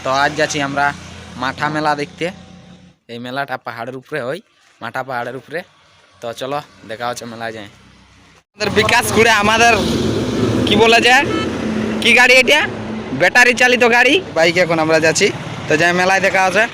তো আজ যাচ্ছি আমরা মাঠা মেলা দেখতে। এই মেলাটা পাহাড়ের উপরে হয়, মাঠা পাহাড়ের উপরে। তো চলো দেখা হচ্ছে মেলায় যায়। আমাদের বিকাশ করে আমাদের কি বলা যায়, কি গাড়ি এটা? ব্যাটারি চালিত গাড়ি, বাইকে এখন আমরা যাচ্ছি। তো যাই মেলায় দেখা আছে।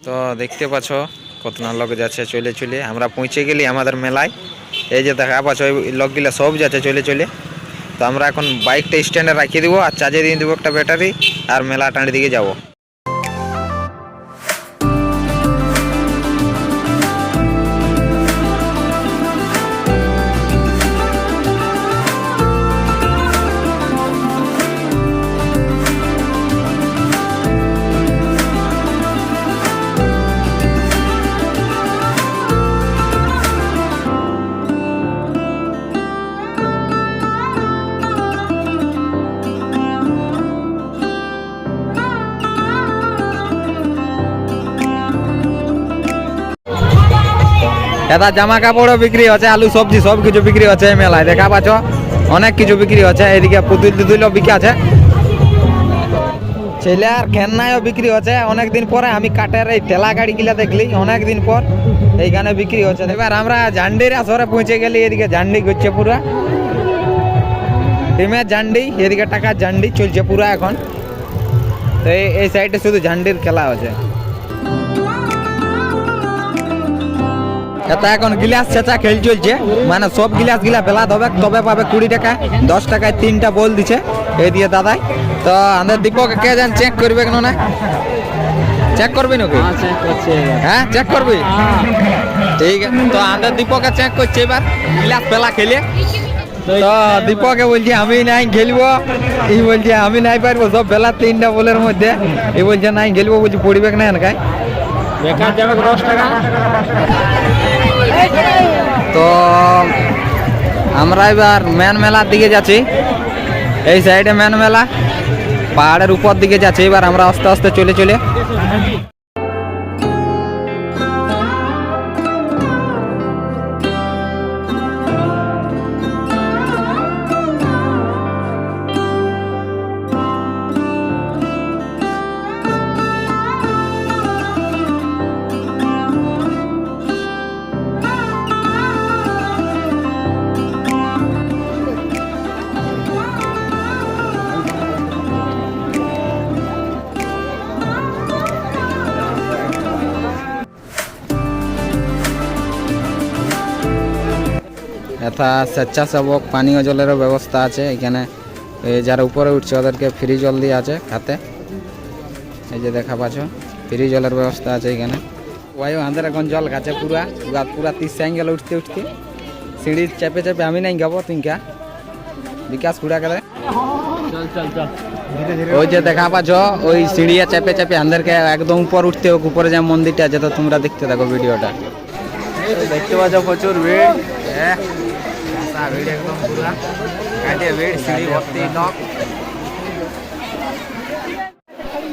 তো দেখতে পাচ্ছ কত না লোক যাচ্ছে চলে চলে। আমরা পৌঁছে গেলি আমাদের মেলায়। এই যে দেখা পাচ্ছ লোকগুলা সব যাচ্ছে চলে চলে। তো আমরা এখন বাইকটা স্ট্যান্ডে রাখিয়ে দেবো আর চার্জে দিয়ে দেবো একটা ব্যাটারি, আর মেলা টাঁড়ির দিকে যাবো। এটা জামা কাপড়ও বিক্রি হচ্ছে, আলু সবজি সব কিছু বিক্রি হচ্ছে এই মেলায়। দেখা পাচ্ছ অনেক কিছু বিক্রি হচ্ছে। এইদিকে পুতুল টুতুলও বিক্রি আছে, ছেলের খেলনাও বিক্রি হচ্ছে। অনেকদিন পরে আমি কাঠের এই ঠেলা গাড়ি গুলা দেখলি, অনেকদিন পর এইখানে বিক্রি হচ্ছে। এবার আমরা ঝান্ডির আসরে পৌঁছে গেলি। এদিকে ঝান্ডি ঘুরছে পুরা, টিমের ঝান্ডি, এদিকে টাকার ঝান্ডি চলছে পুরা এখন। তো এই সাইডে শুধু ঝান্ডির খেলা হচ্ছে। এটা এখন গিলাস চেঁচা খেল চলছে, মানে সব গিলাস গিলা বেলা হবে তবে পাবে 20 টাকা, 10 টাকায় 3টা বল দিছে এই দিয়ে দাদাই। তো আমাদের দীপক কে জান চেক করবে কেন না? চেক করবি নাকি? হ্যাঁ চেক করবি, ঠিক আছে। তো আমাদের দীপকে চেক করছে এবার গিলাস বেলা খেলে। তো দীপকে বলছি আমি নাই খেলবো, এই বলছে আমি নাই পারবো সব বেলা 3টা বলের মধ্যে। এই বলছে নাই খেলবো, বলছি পড়বে না এনকাই বেকার যাবে 10 টাকা। তো আমরা এবার মেন মেলার দিকে যাচ্ছি। এই সাইডে মেন মেলা, পাহাড়ের উপর দিকে যাচ্ছি এবার আমরা আস্তে আস্তে চলে চলে। এটা স্বেচ্ছাসেবক পানীয় জলেরও ব্যবস্থা আছে এখানে। যারা উপরে উঠছে ওদেরকে ফ্রি জল দিয়ে আছে খাতে। এই যে দেখা পাচ্ছ ফ্রি জলের ব্যবস্থা আছে এখানে। ওই আমাদের এখন জল খাচ্ছে পুরা পুরা 30 অ্যাঙ্গেল উঠতে উঠতে। সিঁড়ি চেপে চেপে আমি নাই যাবো, তুই কা বিকাশ কুড়া করে ওই যে দেখা পাচ্ছ ওই সিঁড়িয়া চেপে চেপে আমাদেরকে একদম উপর উঠতে হোক। উপরে যে মন্দিরটা আছে, তো তোমরা দেখতে থাকো ভিডিওটা। দেখতে পাচ্ছ প্রচুর ভিড়, ভিড় একদম পুরা কাটে ভিড়, সিঁড়ি ভর্তি লোক।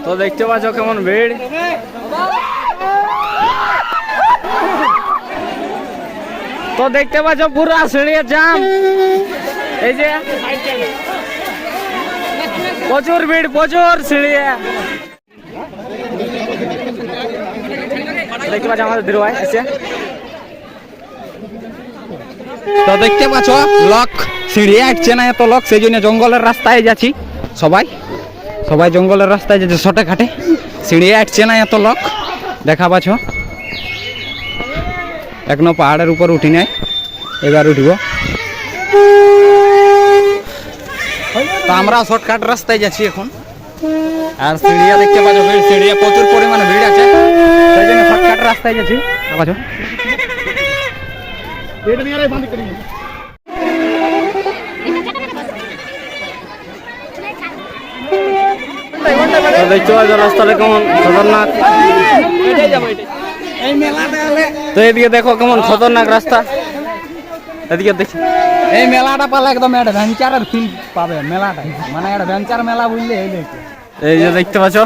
তো দেখতে পাচ্ছ কেমন ভিড়। তো দেখতে পাচ্ছ পুরা সিঁড়ির জাম। এই যে প্রচুর ভিড়, প্রচুর সিঁড়ি। দেখতে পাচ্ছ আমাদের দিরু ভাই এসে। তো দেখতে পাচ্ছ লোক সিঁড়ি আসছে না এত লোক, সেই জন্য জঙ্গলের রাস্তায় যাচ্ছি। সবাই সবাই জঙ্গলের রাস্তায় যাচ্ছে শর্টে ঘাটে। সিঁড়ি আসছে না এত লোক, দেখা পাচ্ছ। এখনো পাহাড়ের উপর উঠি নাই, এবার উঠব। তো আমরা শর্টকাট রাস্তায় যাচ্ছি এখন। আর সিঁড়িয়া দেখতে পাচ্ছ ভিড়, সিঁড়িয়া প্রচুর পরিমাণে ভিড় আছে, সেই জন্য শর্টকাট রাস্তায় যাচ্ছি। পাচ্ছ দেখতে পাচ্ছ রাস্তাটা কেমন খতরনাক। তো এদিকে দেখো কেমন খতরনাক রাস্তা, এদিকে দেখি। এই মেলাটা পালে একদম অ্যাডভেঞ্চারের ফিল পাবে মেলাটা, মানে অ্যাডভেঞ্চার মেলা বুঝলে এই যে দেখতে পাচ্ছ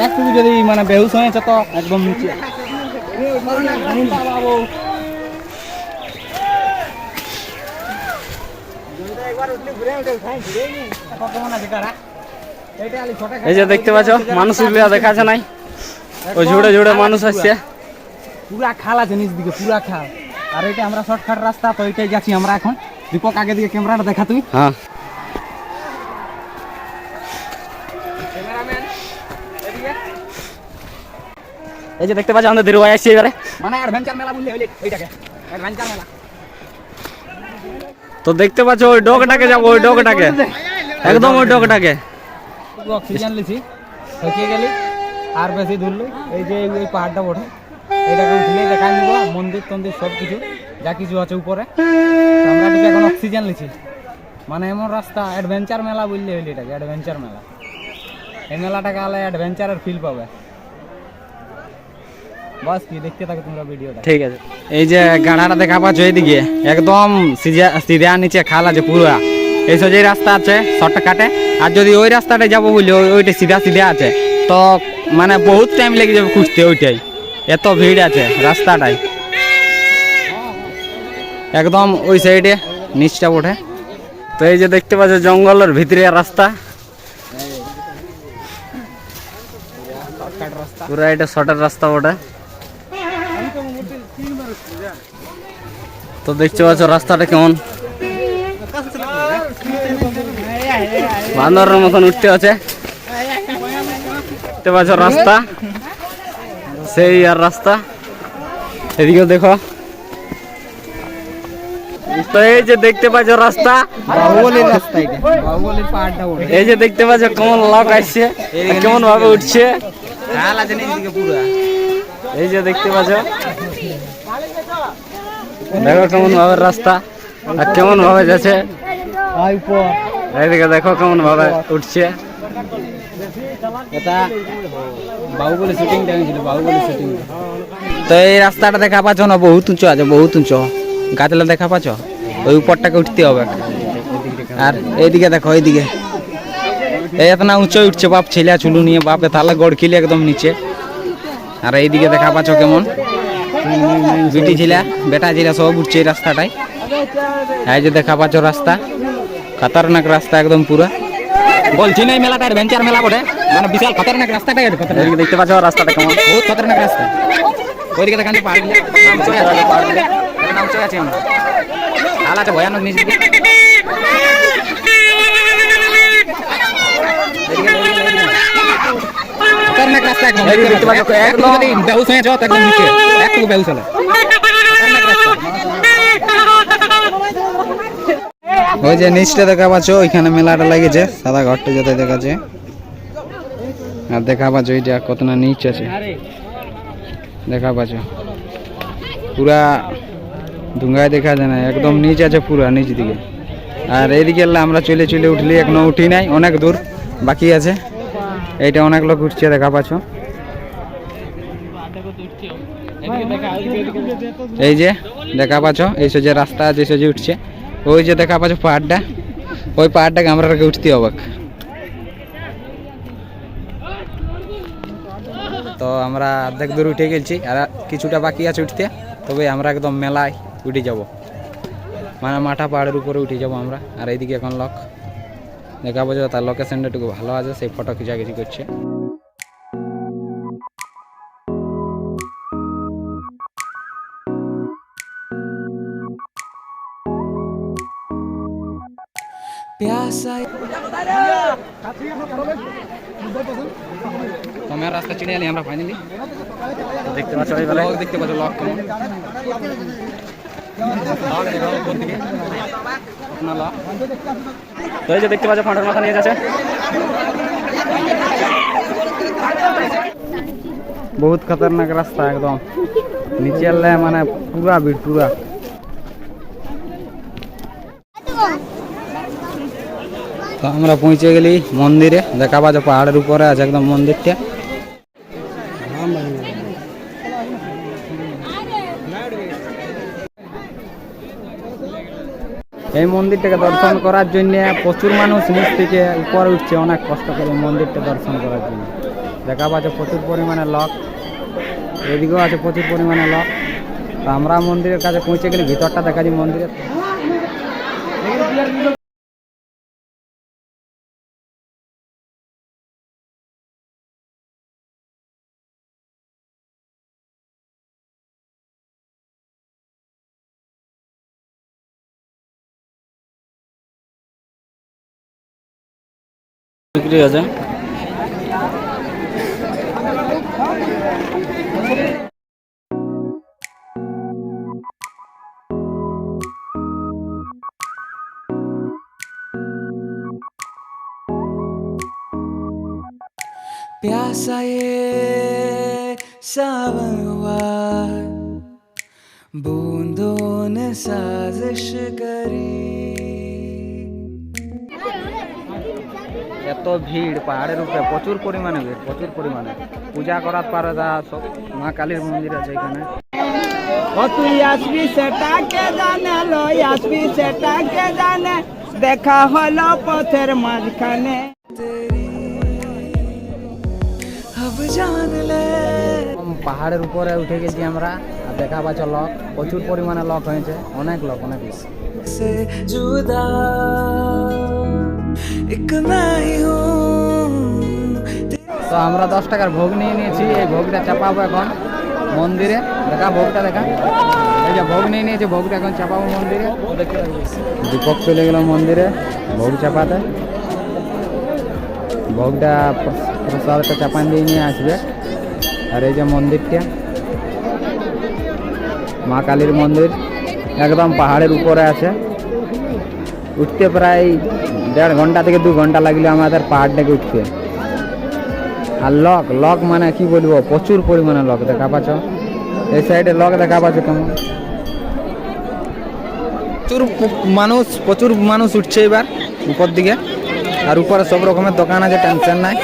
একটু যদি মানে বেহুশ হয়েছে তো একদম নিচে এই যে দেখতে পাচ্ছ মানুষ দেখাচ্ছে নাই, ওই ঝুড়ে ঝুড়ে মানুষ আসছে। পুরা খাল আছে নিচ দিকে, পুরা খাল। আর এটা আমরা শর্টকাট রাস্তা, তো এটাই যাচ্ছি আমরা এখন। দীপক আগে দিকে ক্যামেরাটা দেখা তুই। হ্যাঁ এই যে দেখতে পাচ্ছ আমাদের দেরু ভাই আসছে এবারে, মানে অ্যাডভেঞ্চার মেলা বললে হইলে এইটাকে অ্যাডভেঞ্চার মেলা। তো দেখতে পাচ্ছ ওই ডগটাকে যাবো, ওই ডগটাকে একদম ওই ডগটাকে অক্সিজেন লিছি হয়ে গেলি আর বেশি ধরলো। এই যে এই পাহাড়টা ওঠে, এইটাকে উঠলে দেখা নিব মন্দির টন্দির সব কিছু যা কিছু আছে উপরে। তো আমরা এটাকে এখন অক্সিজেন লিছি, মানে এমন রাস্তা অ্যাডভেঞ্চার মেলা বললে হইলে এটাকে অ্যাডভেঞ্চার মেলা। এই মেলাটাকে আলে অ্যাডভেঞ্চারের ফিল পাবে। বাস কি দেখতে থাকো তোমরা ভিডিওটা। ঠিক আছে। এই যে গাড়াটা দেখা পাচ্ছ এইদিকে একদম সিধা নিচে খাল আছে পুরা। এই সোজা রাস্তা আছে শর্টকাটে, আর যদি ওই রাস্তাটা যাবো বলি ওইটা সিধা সিধা আছে, তো মানে বহুত টাইম লেগে যাবে খুঁজতে ওইটাই, এত ভিড় আছে রাস্তাটাই। একদম ওই সাইডে নিচটা ওঠে। তো এই যে দেখতে পাচ্ছ জঙ্গলের ভিতরে রাস্তা, পুরা এটা শর্টের রাস্তা ওঠে। তো দেখতে পাচ্ছ রাস্তাটা কেমন বান্দরের মতন উঠতে আছে। দেখতে পাচ্ছ রাস্তা সেই আর রাস্তা, এদিকেও দেখো। তো এই যে দেখতে পাচ্ছ রাস্তা, বাহুবলীর রাস্তা এটা, বাহুবলীর পাহাড়টা ওঠে। এই যে দেখতে পাচ্ছ কেমন লোক আসছে, কেমন ভাবে উঠছে। খাল আছে নিচে পুরা। এই যে দেখতে পাচ্ছ, দেখো কেমন ভাবে রাস্তা আর কেমন ভাবে যাচ্ছে। এইদিকে দেখো কেমন ভাবে উঠছে। এটা বাহুবলী শুটিং টাইম ছিল, বাহুবলী শুটিং। তো এই রাস্তাটা দেখা পাচ্ছ না, বহুত উঁচু আছে, বহুত উঁচু গাছলা দেখা পাচ্ছ। ওই উপরটাকে উঠতে হবে। আর এইদিকে দেখো, এইদিকে এই এত না উঁচু উঠছে বাপ, ছেলে চুলু নিয়ে বাপে তাহলে গড় খিলে একদম নিচে। আর এইদিকে দেখা পাচ্ছ কেমন বিটি ছিলা বেটা ছিলা সব উঠছে এই রাস্তাটাই। এই যে দেখা পাচ্ছ রাস্তা, খতরনাক রাস্তা একদম পুরা। বলছি না এই মেলাটা অ্যাডভেঞ্চার মেলা বটে, মানে বিশাল খতরনাক রাস্তাটাই। এদিকে দেখতে পাচ্ছ রাস্তাটা কেমন, বহুত খতরনাক রাস্তা। ওইদিকে দেখান পাহাড় গুলো নাম চলে আছে, আমরা খাল আছে ভয়ানক নিচ দিকে। খতরনাক রাস্তা একদম। দেখতে পাচ্ছ একদম যদি বেহুশ হয়ে যাও তো একদম নিচে, একটু বেহুশ হলে। ওই যে নিচটা দেখা পাচ্ছ, ওইখানে মেলাটা লাগেছে, সাদা ঘরটা যাতে দেখাচ্ছে। আর দেখা পাচ্ছ এইটা কত না নিচ আছে, দেখা পাচ্ছ পুরা ডুঙ্গায় দেখা যায় না, একদম নিচ আছে পুরা নিচ দিকে। আর এইদিকে আমরা চলে চলে উঠলি, এখনো উঠি নাই, অনেক দূর বাকি আছে। এইটা অনেক লোক উঠছে দেখা পাচ্ছ। এই যে দেখা পাচ্ছ এই যে রাস্তা আছে, সোজা উঠছে। ওই যে দেখা পাচ্ছ পাহাড়টা, ওই পাহাড়টাকে আমরা উঠতে হবে। তো আমরা অর্ধেক দূর উঠে গেছি, আর কিছুটা বাকি আছে উঠতে। তবে আমরা একদম মেলায় উঠে যাব, মানে মাথা পাহাড়ের উপরে উঠে যাব আমরা। আর এইদিকে এখন লোক দেখা পাচ্ছ, তার লোকেশনটা একটু ভালো আছে, সেই ফটো খিচাখিচি করছে। তোমার রাস্তা চিনে এলি আমরা ফাইনালি। দেখতে পাচ্ছ এইবারে, দেখতে পাচ্ছ লক কেমন। তো এই যে দেখতে পাচ্ছ ফাঁটার মাথা নিয়ে যাচ্ছে। বহুত খতরনাক রাস্তা একদম নিচে এলে, মানে পুরা ভিড় পুরা। তো আমরা পৌঁছে গেলি মন্দিরে, দেখা পাচ্ছ পাহাড়ের উপরে আছে একদম মন্দিরটা। এই মন্দিরটাকে দর্শন করার জন্য প্রচুর মানুষ নিচ থেকে উপরে উঠছে অনেক কষ্ট করে মন্দিরটা দর্শন করার জন্য। দেখা পাচ্ছে প্রচুর পরিমাণে লোক, এদিকেও আছে প্রচুর পরিমাণে লোক। তো আমরা মন্দিরের কাছে পৌঁছে গেলে ভিতরটা দেখা যায় মন্দিরের। বিক্রি আছে। प्यासा ये सावन हुआ, बूंदों ने साजिश करी। এত ভিড় পাহাড়ের উপরে, প্রচুর পরিমাণে ভিড়, প্রচুর পরিমাণে। পূজা করার পারে যা সব মা কালীর মন্দির আছে এখানে। তুই আসবি সেটাকে জানে, লই আসবি সেটাকে জানে, দেখা হলো পথের মাঝখানে। अब जान ले পাহাড়ের উপরে উঠে গেছি আমরা, আর দেখা পাচ্ছ লোক, প্রচুর পরিমাণে লোক হয়েছে, অনেক লোক, অনেক লোক। से जुदा एक मैं ही हूँ। তো আমরা 10 টাকার ভোগ নিয়ে নিয়েছি, এই ভোগটা চাপাবো এখন মন্দিরে। দেখা ভোগটা দেখা, এই যে ভোগ নিয়ে নিয়েছি, ভোগটা এখন চাপাবো মন্দিরে। দেখতে থাকবো। দীপক চলে গেল মন্দিরে ভোগ চাপাতে। ভোগটা প্রসাদটা চাপান দিয়ে নিয়ে আসবে। আর এই যে মন্দিরটা, মা কালীর মন্দির, একদম পাহাড়ের উপরে আছে। উঠতে প্রায় 1.5 ঘন্টা থেকে 2 ঘন্টা লাগলো আমাদের পাহাড়টাকে উঠতে। আর লোক লোক মানে কি বলবো, প্রচুর পরিমাণে লোক দেখা পাচ্ছ। এই সাইডে লোক দেখা পাচ্ছ কেমন, প্রচুর মানুষ উঠছে এবার উপর দিকে। আর উপরে সব রকমের দোকান আছে, টেনশন নাই।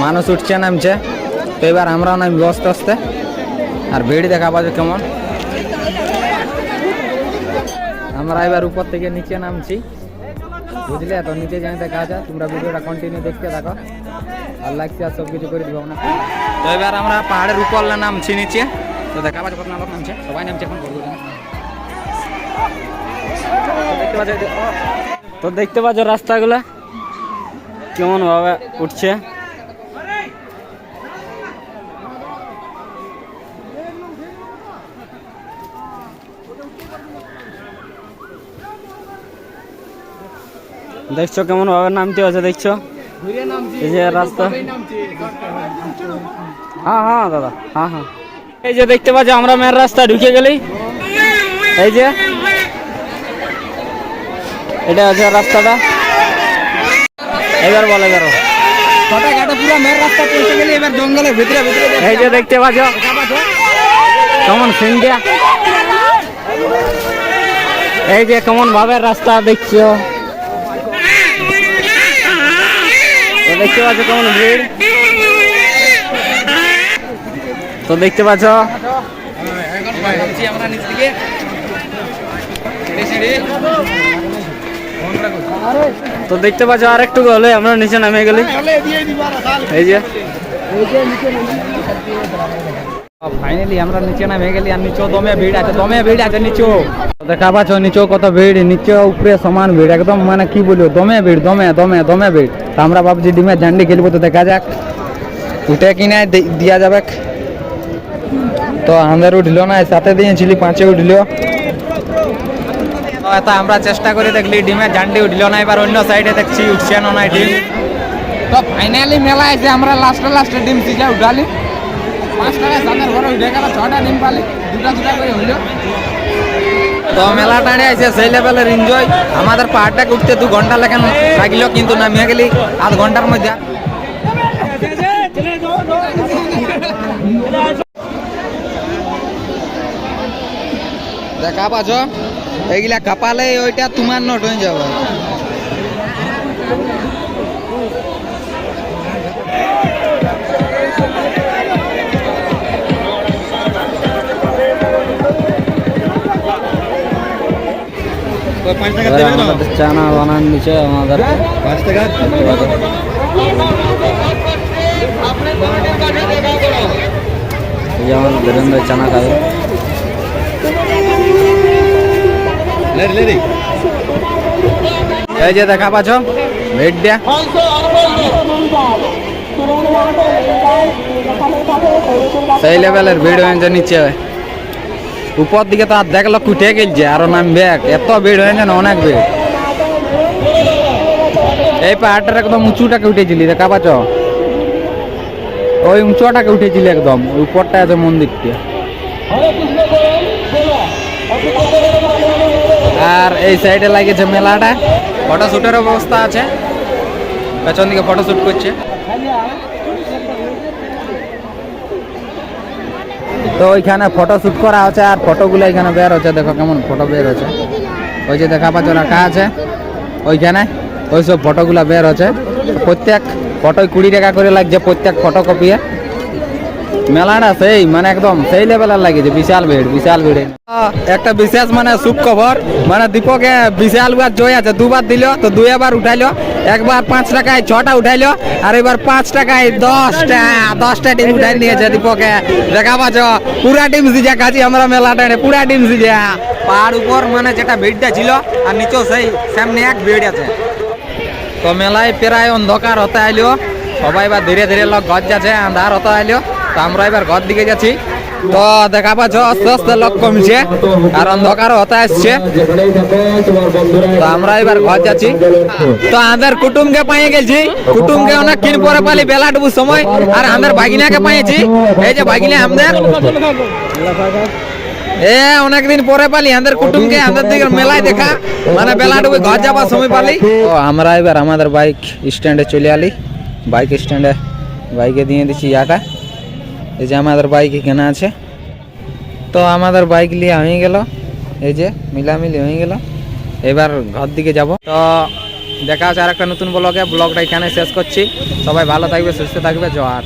মানুষ উঠছে নামছে, তো এবার আমরাও নামবো আস্তে আস্তে। আর ভিড় দেখা পাচ্ছ কেমন। আমরা এবার উপর থেকে নিচে নামছি, বুঝলে? তো নিচে যাই দেখা যায়, তোমরা ভিডিওটা কন্টিনিউ দেখতে থাকো। আর লাগছে আর সব কিছু করে দিব না। তো এবার আমরা পাহাড়ের উপর নামছি নিচে, তো দেখা পাচ্ছ কত লোক নামছে, সবাই নামছে এখন। তো দেখতে পাচ্ছ রাস্তাগুলো কেমন ভাবে উঠছে। দেখছো কেমন ভাবে নামতে আছে, দেখছো এই যে রাস্তা। হ্যাঁ হ্যাঁ দাদা, হ্যাঁ হ্যাঁ। এই যে দেখতে পাচ্ছ আমরা মেন রাস্তা ঢুকে গেলি। এই যে এটা আছে রাস্তাটা। এবার বলে বেরো পুরো মেন রাস্তা পৌঁছে গেলি, এবার জঙ্গলের ভিতরে ভিতরে। এই যে দেখতে পাচ্ছ কেমন সিনটা, এই যে কেমন ভাবে রাস্তা দেখছো। দেখতে পাচ্ছ কেমন ভিড়, তো দেখতে পাচ্ছ। তো দেখতে পাচ্ছ আর একটু হলে আমরা নিচে নামে গেলি। এই যে ফাইনালি আমরা নিচে নামে গেলি। আর নিচেও দমে ভিড় আছে, দমে ভিড় আছে নিচেও। দেখা পাচ্ছ নিচেও কত ভিড়, নিচে উপরে সমান ভিড়, একদম মানে কি বলবো, দমে ভিড়, দমে দমে দমে ভিড়। তো আমরা ভাবছি ডিমের ঝান্ডি খেলবো, তো দেখা যাক উঠে কিনা দিয়া যাবে। তো আমাদের উঠলো না, সাথে দিয়েছিলি 5-এ উঠলো। তো আমরা চেষ্টা করে দেখলি ডিমের ঝান্ডি উঠলো না। এবার অন্য সাইডে দেখছি উঠছে না ডিম। তো ফাইনালি মেলা আছে, আমরা লাস্টে ডিম সিজা উঠালি। 5 টাকা সাদের ঘরে উঠে গেল, 6টা ডিম পালি, 2টা করে হইলো। তো মেলা টানে আছে, সেই লেভেলের এনজয়। আমাদের পাহাড়টাকে উঠতে 2 ঘন্টা লাগলো, কিন্তু নামিয়ে গেলি আধ ঘন্টার মধ্যে। দেখা পাচ্ছ এইগুলা কাপালে ওইটা তোমার নোট হয়ে যাবে। এবার আমাদের চানা বানান নিচে আমাদের এই যে আমাদের ধীরেন্দ্র চানা খাবে। এই যে দেখা পাচ্ছ ভেট দিয়া সেই লেভেলের ভিড় হয়েছে নিচে, উপর দিকে তো আর দেখলো উঠে গেলছে আরো নামবে, এত ভিড় হয়েছে না, অনেক ভিড়। এই পাহাড়টার একদম উঁচুটাকে উঠেছিলি দেখা পাচ্ছ, ওই উঁচুটাকে উঠেছিলি একদম, উপরটা আছে মন্দিরটা। আর এই সাইডে লাগেছে মেলাটা, ফটোশুটেরও ব্যবস্থা আছে, পেছন দিকে ফটোশুট করছে। তো ওইখানে ফটোশুট করা হচ্ছে আর ফটোগুলো এখানে বের হচ্ছে, দেখো কেমন ফটো বের হচ্ছে। ওই যে দেখা পাচ্ছ রাখা আছে ওইখানে, ওই সব ফটোগুলো বের হচ্ছে। প্রত্যেক ফটোয় 20 টাকা করে লাগছে প্রত্যেক ফটো কপিয়ে। মেলাটা সেই মানে একদম সেই লেভেলের লাগেছে, বিশাল ভিড় বিশাল ভিড়। একটা বিশেষ মানে সুখবর, মানে দীপকে বিশাল বার জয় আছে, দুবার দিল তো 2 বার উঠাইলো, একবার 5 টাকায় 6টা উঠাইলো, আর এবার 5 টাকায় 10টা টিম উঠাই নিয়েছে দীপকে। দেখা পাচ্ছ পুরা টিম সিজা কাছি আমরা মেলাটা পুরা টিম সিজা। পাহাড় উপর মানে যেটা ভিড়টা ছিল আর নিচেও সেই সামনে এক ভিড় আছে। তো মেলায় প্রায় অন্ধকার হতে আইলো, সবাই এবার ধীরে ধীরে লোক ঘর যাচ্ছে, আন্ধার হতে আইলো। তো আমরা এবার ঘর দিকে যাচ্ছি, তো দেখা পাচ্ছ আস্তে আস্তে লোক কমছে আর অন্ধকারও হতে আসছে। তো আমরা এবার ঘর যাচ্ছি। তো আমাদের কুটুমকে পাইয়ে গেছি, কুটুমকে অনেকক্ষণ পরে পালি বেলা ডুবুর সময়, আর আমাদের ভাগিনাকে পাইয়েছি। এই যে ভাগিনা আমাদের অনেকদিন পরে পালি আমাদের কুটুমকে, আমাদের দিকে মেলায় দেখা মানে বেলা ডুবে ঘর যাবার সময় পালি। তো আমরা এবার আমাদের বাইক স্ট্যান্ডে চলে আলি, বাইক স্ট্যান্ডে বাইকে দিয়ে দিচ্ছি ইয়াটা। এই যে আমাদের বাইক এখানে আছে, তো আমাদের বাইক নিয়ে হয়ে গেল, এই যে মিলামিলি হয়ে গেল। এবার ঘর দিকে যাব। তো দেখা হচ্ছে আর একটা নতুন ব্লগে, ব্লগটা এখানে শেষ করছি। সবাই ভালো থাকবে, সুস্থ থাকবে, জোহার।